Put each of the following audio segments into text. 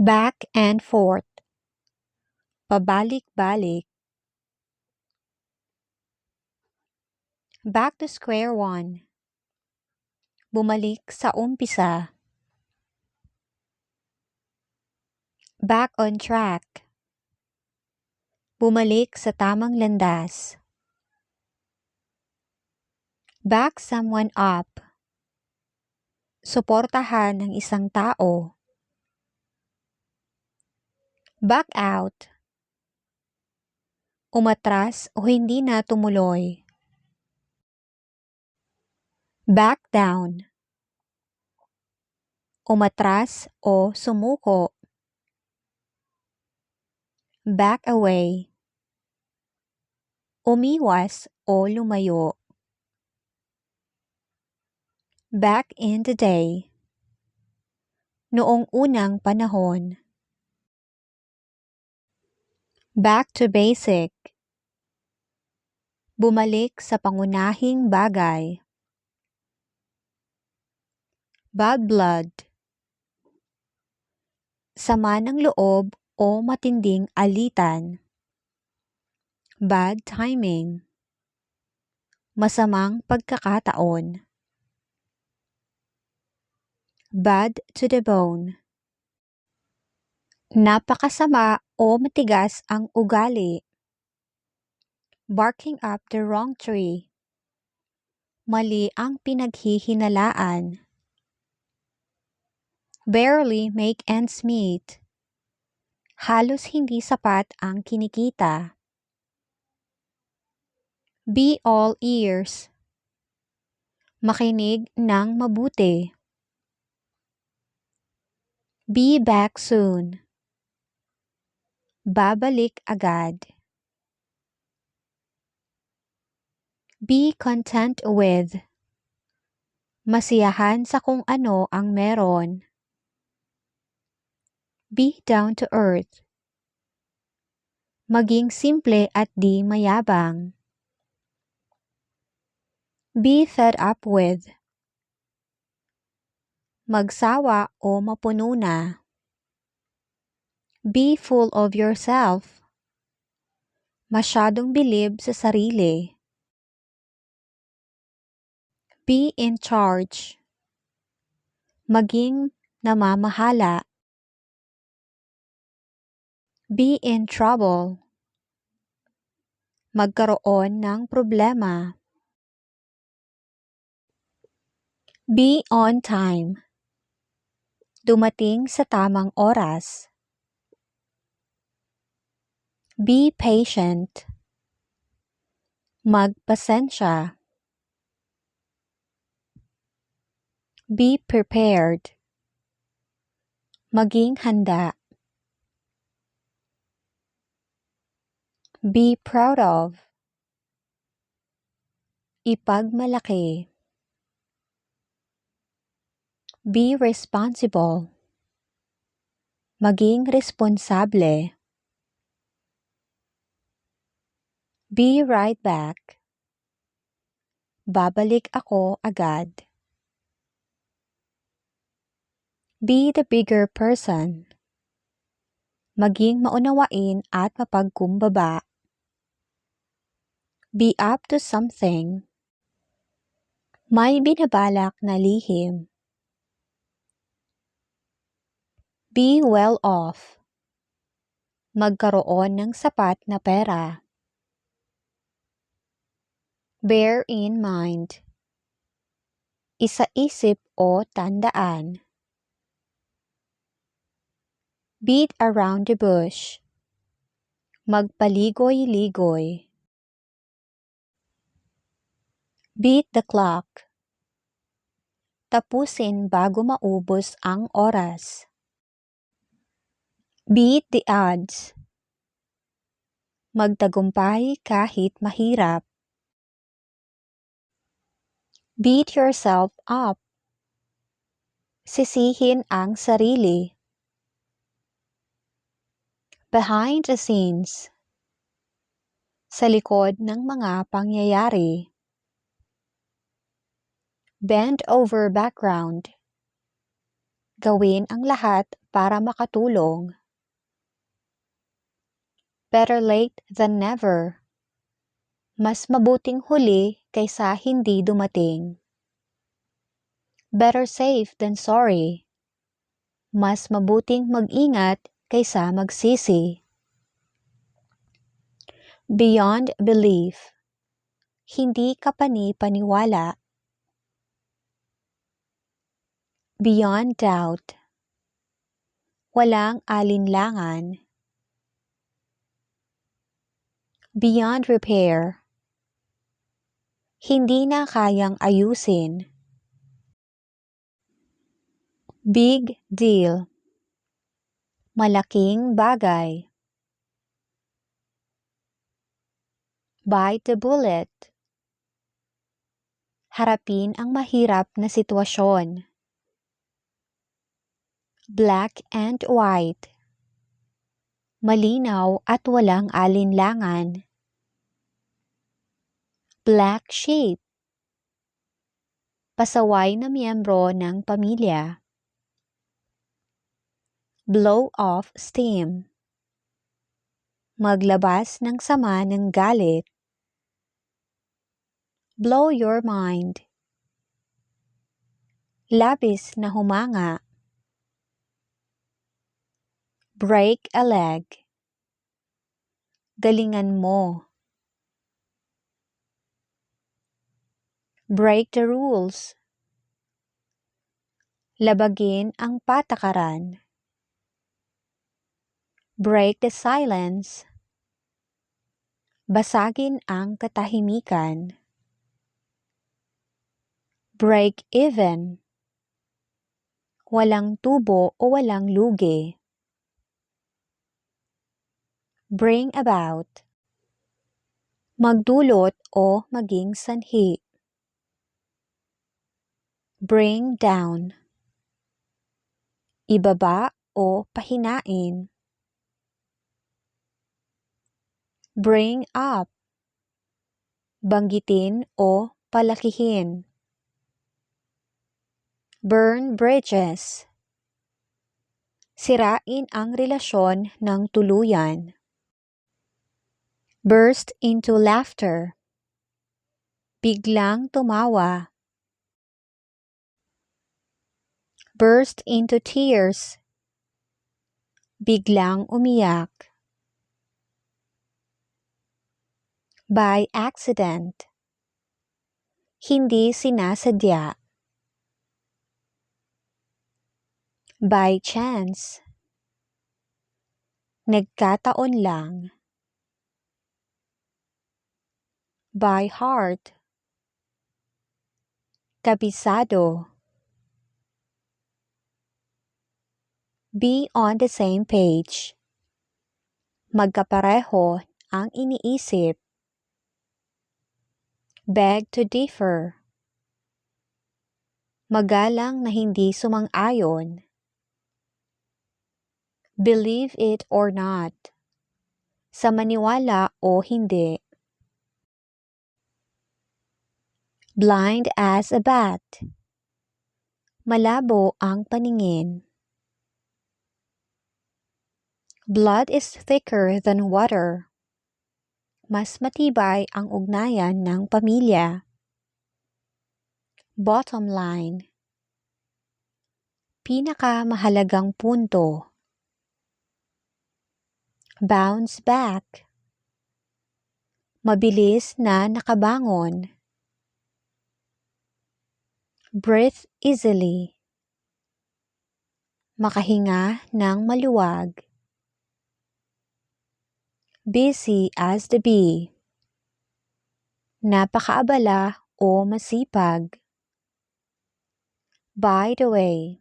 Back and forth. Pabalik-balik. Back to square one. Bumalik sa umpisa. Back on track. Bumalik sa tamang landas. Back someone up. Suportahan ng isang tao. Back out. Umatras o hindi na tumuloy. Back down. Umatras o sumuko. Back away. Umiwas o lumayo. Back in the day. Noong unang panahon. Back to basic. Bumalik sa pangunahing bagay. Bad blood. Sama ng loob o matinding alitan. Bad timing. Masamang pagkakataon. Bad to the bone. Napakasama o matigas ang ugali. Barking up the wrong tree. Mali ang pinaghihinalaan. Barely make ends meet. Halos hindi sapat ang kinikita. Be all ears. Makinig ng mabuti. Be back soon. Babalik agad. Be content with. Masiyahan sa kung ano ang meron. Be down to earth. Maging simple at di mayabang. Be fed up with. Magsawa o mapuno na. Be full of yourself. Masyadong bilib sa sarili. Be in charge. Maging namamahala. Be in trouble. Magkaroon ng problema. Be on time. Dumating sa tamang oras. Be patient. Magpasensya. Be prepared. Maging handa. Be proud of. Ipagmalaki. Be responsible. Maging responsable. Be right back. Babalik ako agad. Be the bigger person. Maging maunawain at mapagkumbaba. Be up to something. May binabalak na lihim. Be well off. Magkaroon ng sapat na pera. Bear in mind. Isaisip o tandaan. Beat around the bush. Magpaligoy-ligoy. Beat the clock. Tapusin bago maubos ang oras. Beat the odds. Magtagumpay kahit mahirap. Beat yourself up. Sisihin ang sarili. Behind the scenes. Sa likod ng mga pangyayari. Bend over background. Gawin ang lahat para makatulong. Better late than never. Mas mabuting huli kaysa hindi dumating. Better safe than sorry. Mas mabuting mag-ingat kaysa magsisi. Beyond belief. Hindi kapani-paniwala. Beyond doubt. Walang alinlangan. Beyond repair. Hindi na kayang ayusin. Big deal. Malaking bagay. Bite the bullet. Harapin ang mahirap na sitwasyon. Black and white. Malinaw at walang alinlangan. Black sheep. Pasaway na miyembro ng pamilya. Blow off steam. Maglabas ng sama ng galit. Blow your mind. Labis na humanga. Break a leg. Galingan mo. Break the rules. Labagin ang patakaran. Break the silence. Basagin ang katahimikan. Break even. Walang tubo o walang lugi. Bring about. Magdulot o maging sanhi. Bring down. Ibaba o pahinain. Bring up. Banggitin o palakihin. Burn bridges. Sirain ang relasyon ng tuluyan. Burst into laughter. Biglang tumawa. Burst into tears. Biglang umiyak. By accident. Hindi sinasadya. By chance. Nagkataon lang. By heart. Kabisado. Be on the same page. Magkapareho ang iniisip. Beg to differ. Magalang na hindi sumang-ayon. Believe it or not. Sa maniwala o hindi. Blind as a bat. Malabo ang paningin. Blood is thicker than water. Mas matibay ang ugnayan ng pamilya. Bottom line. Pinakamahalagang punto. Bounce back. Mabilis na nakabangon. Breathe easily. Makahinga ng maluwag. Busy as the bee. Napakaabala o masipag. By the way.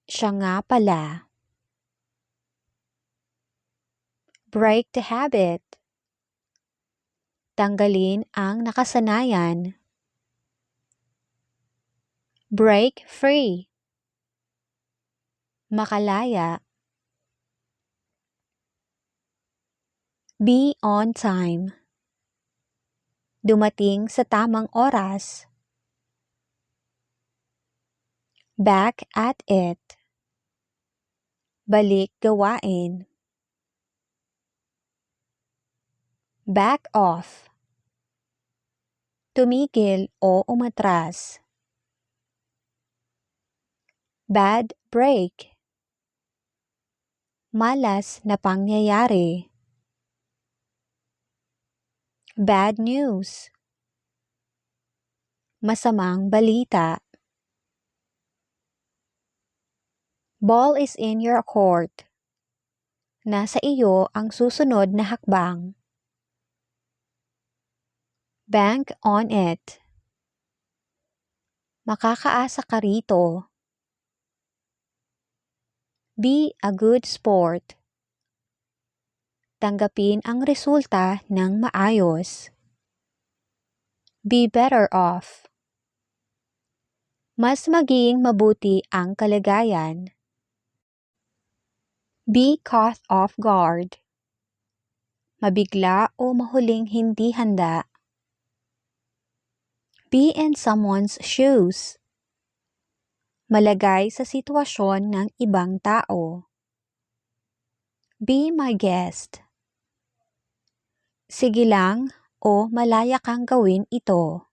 Siya nga pala. Break the habit. Tanggalin ang nakasanayan. Break free. Makalaya. Be on time. Dumating sa tamang oras. Back at it. Balik gawain. Back off. Tumigil o umatras. Bad break. Malas na pangyayari. Bad news. Masamang balita. Ball is in your court. Nasa iyo ang susunod na hakbang. Bank on it. Makakaasa ka rito. Be a good sport. Tanggapin ang resulta ng maayos. Be better off. Mas maging mabuti ang kalagayan. Be caught off guard. Mabigla o mahuling hindi handa. Be in someone's shoes. Malagay sa sitwasyon ng ibang tao. Be my guest. Sige lang o malaya kang gawin ito.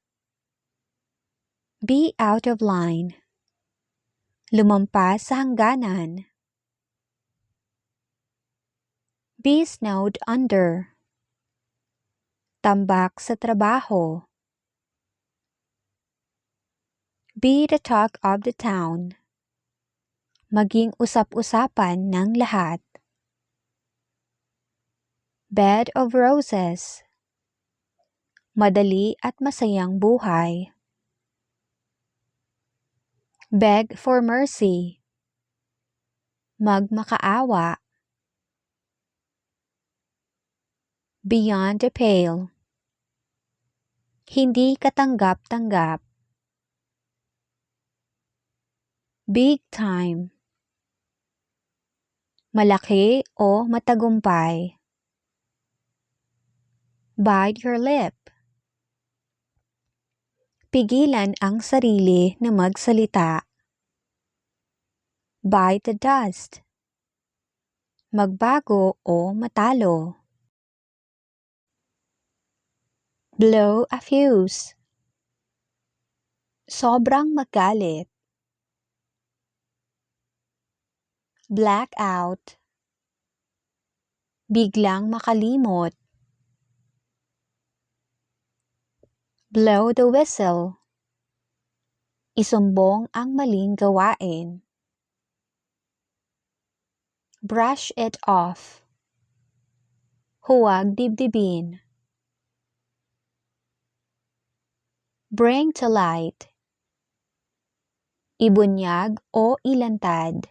Be out of line. Lumampas sa hangganan. Be snowed under. Tambak sa trabaho. Be the talk of the town. Maging usap-usapan ng lahat. Bed of roses. Madali at masayang buhay. Beg for mercy. Magmakaawa. Beyond the pale. Hindi katanggap-tanggap. Big time. Malaki o matagumpay. Bite your lip. Pigilan ang sarili na magsalita. Bite the dust. Magbago o matalo. Blow a fuse. Sobrang magalit. Black out. Biglang makalimot. Blow the whistle. Isumbong ang maling gawain. Brush it off. Huwag dibdibin. Bring to light. Ibunyag o ilantad.